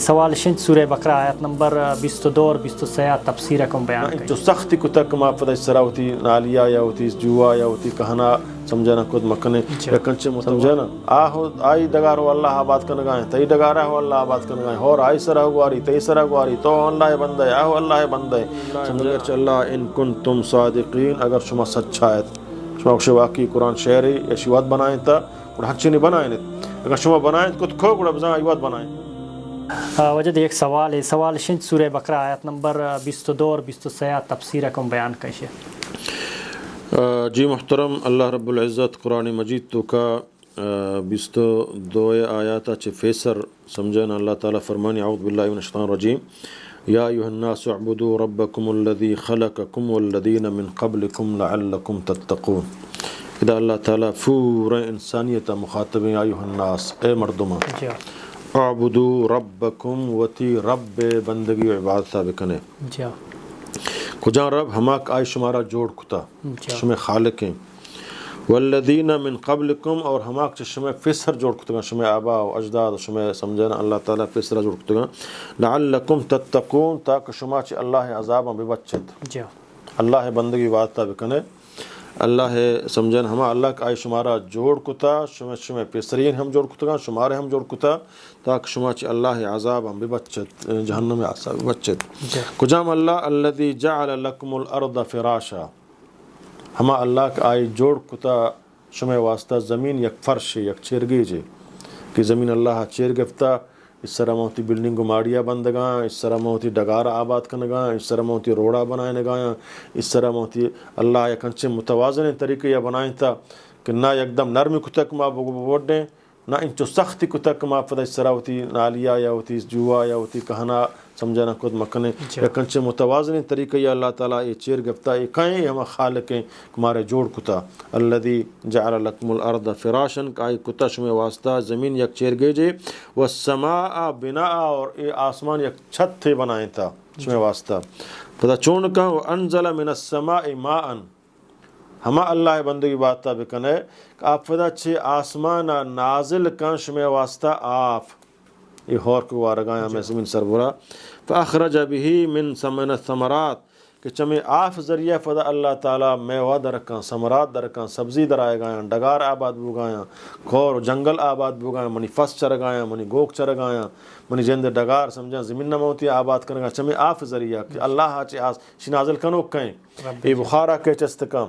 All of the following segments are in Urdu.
سوال شنج سورہ بقرہ آیت نمبر 22 اور 23 تفسیر کم بیان جو سختی کو تک ما پتہ سرا ہوتی نالیا یا ہوتی جوا یا ہوتی کہنا سمجھنا خود مکنے یا کنچے سمجھنا آئی دگارو اللہ آباد کن گائیں تئی دگارا ہو اللہ آباد کن گائیں اور آئی سرا گواری تئی سرا گواری تو اللہ بندے آہو اللہ بندے سمجھنا اللہ ان کنتم صادقین اگر شما سچایت شما کچھ واقعی قرآن شعری یا شیوات بنائیں تا اور حچی نہیں بنائیں اگر شما بنائیں کت کھو گڑا بزاں ایوات بنائیں وجد ایک سوال ہے سوال شنج سورہ بقرہ آیت نمبر 22 اور 23 تفسیر کم بیان کیسے جی محترم اللہ رب العزت قرآن مجید تو کا 22 آیات چھ فیسر سمجھنا اللہ تعالیٰ فرمانی اعوذ باللہ من الشیطان الرجیم یا ایھا الناس اعبدوا ربکم الذی خلقکم والذین من قبلکم لعلکم تتقون اذا اللہ تعالیٰ پورا انسانیت مخاطب یا ایھا الناس اے مردمان اعبدوا ربکم وتی رب بندگی و عبادت بکنے کجا رب ہماک آئی شمارا جوڑ کتا شمع خالق ہیں والذین من قبلکم اور ہماک شمع فسر جوڑ کتا شمع آبا و اجداد شمع سمجھنا اللہ تعالیٰ فسر جوڑ کتا لعلکم تتقون تاکہ شما چھ اللہ عذاباں ببچت اللہ بندگی عبادت بکنے اللہ سمجھن ہما اللہ کا آئی شمارا جوڑ کتا شمع پیسرین ہم جوڑ کتا شمارے ہم جوڑ کتا تاکہ شما چی اللہ عذاب ہم ببچت جہنم عذاب ببچت کجام اللہ الذی جعل لکم الارض فراشا ہما اللہ کا آئی جوڑ کتا شمع واسطہ زمین یک فرش یک چیرگی جے کہ زمین اللہ چیر گفتا اس طرح موتی بلڈنگ ماڑیا بندگاں اس طرح موتی ڈگارا آباد کنگاں اس طرح موتی روڑا بنائے نگاں اس طرح موتی اللہ یک انچے متوازن طریقے یا بنائیں تا کہ نہ یک دم نرمی کتک ما بوڑیں نہ انچو سختی کتک ما پتہ اس طرح ہوتی نالیا یا ہوتی جوا یا ہوتی کہنا سمجھنا خود مکنے یک انچے متوازن طریقے یا اللہ تعالیٰ یہ چیر گفتا یہ کہیں ہم خالق ہیں ہمارے جوڑ کتا الذی جعل لکم الارض فراشن کا کتا شمع واسطہ زمین یک چیر گے جے والسماء بناء اور یہ آسمان یک چھت تھے بنائیں تھا شمع واسطہ پتہ چون کا وانزل من السماء ماء ہما اللہ بندگی بات بکنے کہ آپ فدا چھے آسمان نازل کن شمع واسطہ آپ یہ ہور کو وارگایا میں زمین سر برا فاخرج به من ثمن الثمرات کہ چمے آف ذریعہ فدا اللہ تعالیٰ میوہ درکاں ثمرات درکاں سبزی در آئے گایاں ڈگار آباد بگایاں کھور جنگل آباد بگایاں منی فس چرگایاں منی گوک چرگایاں منی جند ڈگار سمجھا زمین نموتی آباد کرنگا چمے آف ذریعہ کہ اللہ چی شنازل کنو کہیں یہ بخارہ کے چستکاں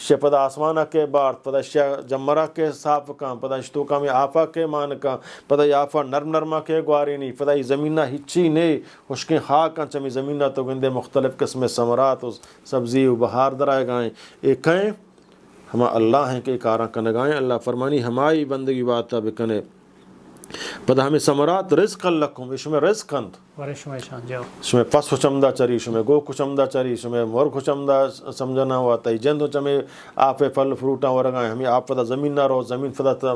شے پدا آسمانہ کے بار پدا شے جمرہ کے صاف کام پدا اشتو کا میں آفا کے مان کا پدا آفا نرم نرمہ کے گواری نہیں پدا زمینہ ہچی نہیں خشکیں خاکاں چمی زمینہ تو گندے مختلف قسم ثمرات سبزی و بہار درائے گائیں ایک کہیں ہما اللہ ہیں کہ کاراں کنگائیں اللہ فرمانی ہمائی بندگی باتا بکنے پدا ہمیں ثمرات رزق لکھوں اس میں رزق کند شمع پس چمدہ چری شمع گو چمدہ چری شمع مور چمدہ سمجھنا ہوا تئی جندو چمے آپ پھل فروٹاں ورگائیں ہمیں آپ پدا زمین نہ رو زمین پدا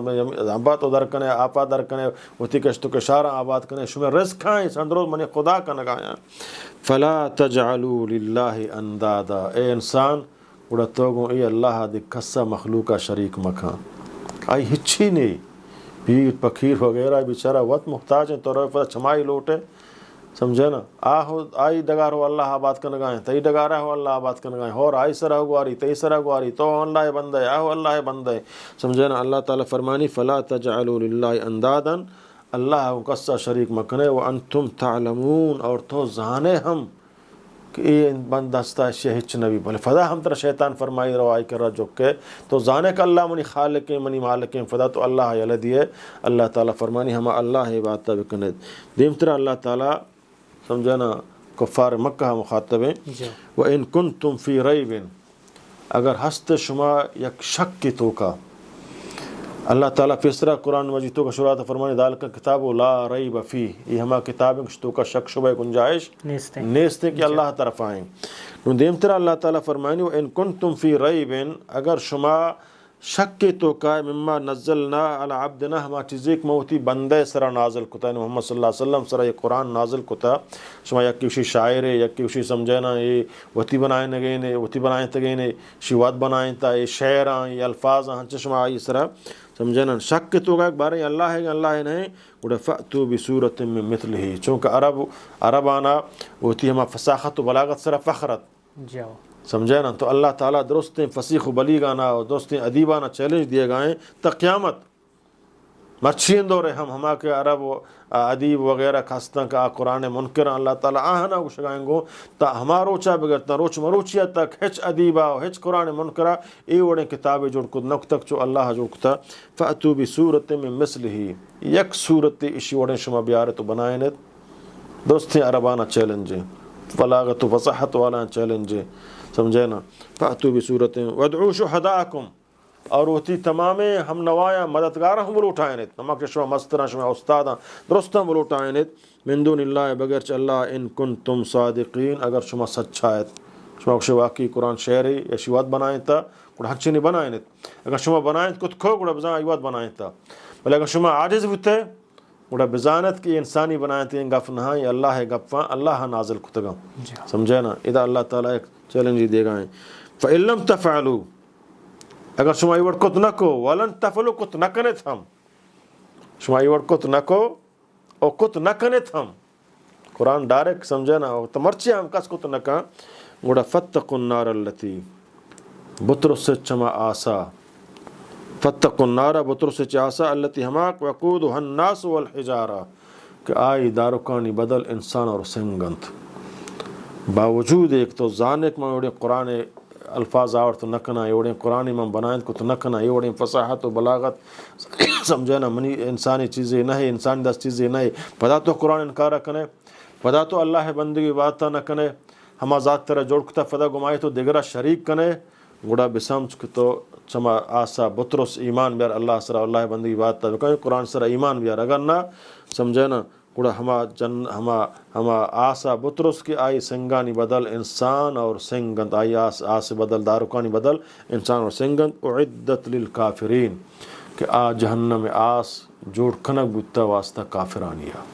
آباد در کنے آپا در کنے ہوتی کشتو کے شارہ آباد کنے شمع رزق کھائیں سندروز منی خدا کا نگائیں فلا تجعلوا للہ اندادا اے انسان اڑا توگوں اے اللہ دی کسا مخلوقہ شریک مکان آئی ہچی نہیں بھیڑ پکھیر وغیرہ بیچارہ وقت محتاج ہیں تو روی پتہ چھمائی لوٹے سمجھے نا آئی دگار ہو اللہ آباد کنگائیں تئی دگارہ ہو اللہ آباد کنگائیں اور آئی سرہ گواری تئی سرہ گواری تو اللہ بندے آہو اللہ بندے سمجھے نا اللہ تعالیٰ فرمانی فلا تجعلوا للہ اندادا اللہ کسا شریک مکنے وانتم تعلمون اور تو زانے ہم کہ یہ بندستہ شہچ نبی بولے فدا ہم ترہ شیطان فرمائی روائی کر رہا جوکے تو زانے کا اللہ منی خالق ہیں منی مالک ہیں فدا تو اللہ یلدی ہے اللہ تعالیٰ فرمانی ہما اللہ باتہ بکنے دیم ترہ اللہ تعالیٰ سمجھنا کفار مکہ مخاطب ہیں وَإِن كُنْتُمْ فِي رَيْبٍ اگر ہست شما یک شک کی توکا اللہ تعالیٰ فیسرہ قرآن مجید تو کا شروعات فرمانی ذالک کتاب لا ریب فیہ یہ ہما کتاب تو کا شک شبہ گنجائش نیستے کہ اللہ طرف آئیں نو دیمتر اللہ تعالیٰ فرمانی وَإِن كُنْتُمْ فِي رَيْبٍ اگر شما شک کے تو کا مما نزلنا علی عبدنا ہما چیزیں موتی بندے سرا نازل کتا محمد صلی اللہ علیہ وسلم سرا یہ قرآن نازل کتا شما یک کیوشی شاعر ہے یک کیوشی سمجھے نا یہ وتی بنائیں نگینے وتی بنائیں تگینے شیوات بنائیں تا یہ شعراں یہ الفاظ ہاں چشما آئی سرا سمجھے نا شک کے تو کا ایک بارے اللہ ہے اللہ ہے نہیں گوڑا فأتو بصورت من مثلہ چونکہ عرب آنا وتی ہما فصاحت و بلاغت سرا فخرت جاؤ سمجھے نا تو اللہ تعالیٰ درست فصیح و بلیغانہ اور درست ادیبانہ چیلنج دیے گئے تا قیامت مرچین دورے ہما کے عرب و ادیب وغیرہ خاصتاں کا قرآن منکر اللہ تعالیٰ آہنا گوشگائیں گو تا ہما روچا بگرتا روچ مروچیا تک ہچ ادیبہ و ہچ قرآن منکرہ ای وڑیں کتابیں جوڑ کد نک تک جو اللہ جوڑ کتا فأتو بصورت من مثلہ یک صورت اشی وڑیں شما بیارے تو بنائیں دوستیں عربانہ چیلنج بلاغت و فصاحت والا چیلنج سمجھے نا فأتو بصورت وادعوا شہداءکم اور ہوتی تمام ہم نوایا مددگار ہم بول اٹھائیں ہما کہ شما مسترہ شما استاداں درستاں بول اٹھائیں من دون اللہ بغیر چ اللہ ان کنتم صادقین اگر شما سچائت شما کچھ واقعی قرآن شعری یا شیوات بنائیں تا گوڑا ہنچی نہیں بنائیں اگر شما بنائیں کت کھو گوڑا بزان ایوات بنائیں تا بلے اگر شما عاجز بوتے گوڑا بزانت کی انسانی بنائیں تا گف نہاں یہ اللہ ہے گفاں اللہ نازل کتگا سمجھے نا اذا اللہ تعالیٰ ایک چیلنج دے گئے فَإِن لَمْ تَفْعَلُوا اگر شما ایوڑ کت نکو وَلَن تَفْعَلُوا کت نکنت ہم شما ایوڑ کت نکو او کت نکنت ہم قرآن ڈائریکٹ سمجھے نا تو مرچی ہم کس کت نکا گوڑا فَاتَّقُوا النَّارَ الَّتِي بطرس چما آسا فَاتَّقُوا النَّارَ بطرس چاسا الَّتِي ہماک وَقُودُهَا النَّاسُ وَالْحِجَارَةُ کہ آئی دارکانی بدل انسان اور سنگنت باوجود ایک تو زانک میں اوڑے قرآن الفاظ آور تو نکنا اوڑے قرآن میں بنائیں کو تو نکنا اوڑے فصاحت و بلاغت سمجھے نا منی انسانی چیزیں نہیں انسانی دس چیزیں نہیں پدا تو قرآن انکارہ کنے پدا تو اللہ بندگی باتہ نہ کنے ہما ذات طرح جوڑ کتا فدا گمائے تو دیگرہ شریک کنے گوڑا بسمچ تو چما آسا بطرس ایمان بیار اللہ سرا اللہ بندگی باتہ کہیں قرآن سرا ایمان بیار اگر نہ سمجھے نا گوڑا ہما آسا بطرس کی آئی سنگانی بدل انسان اور سنگند آئی آس بدل دارکانی بدل انسان اور سنگند اعدت للکافرین کہ آ جہنم آس جوڑ کنک بودتا واسطہ کافرانیہ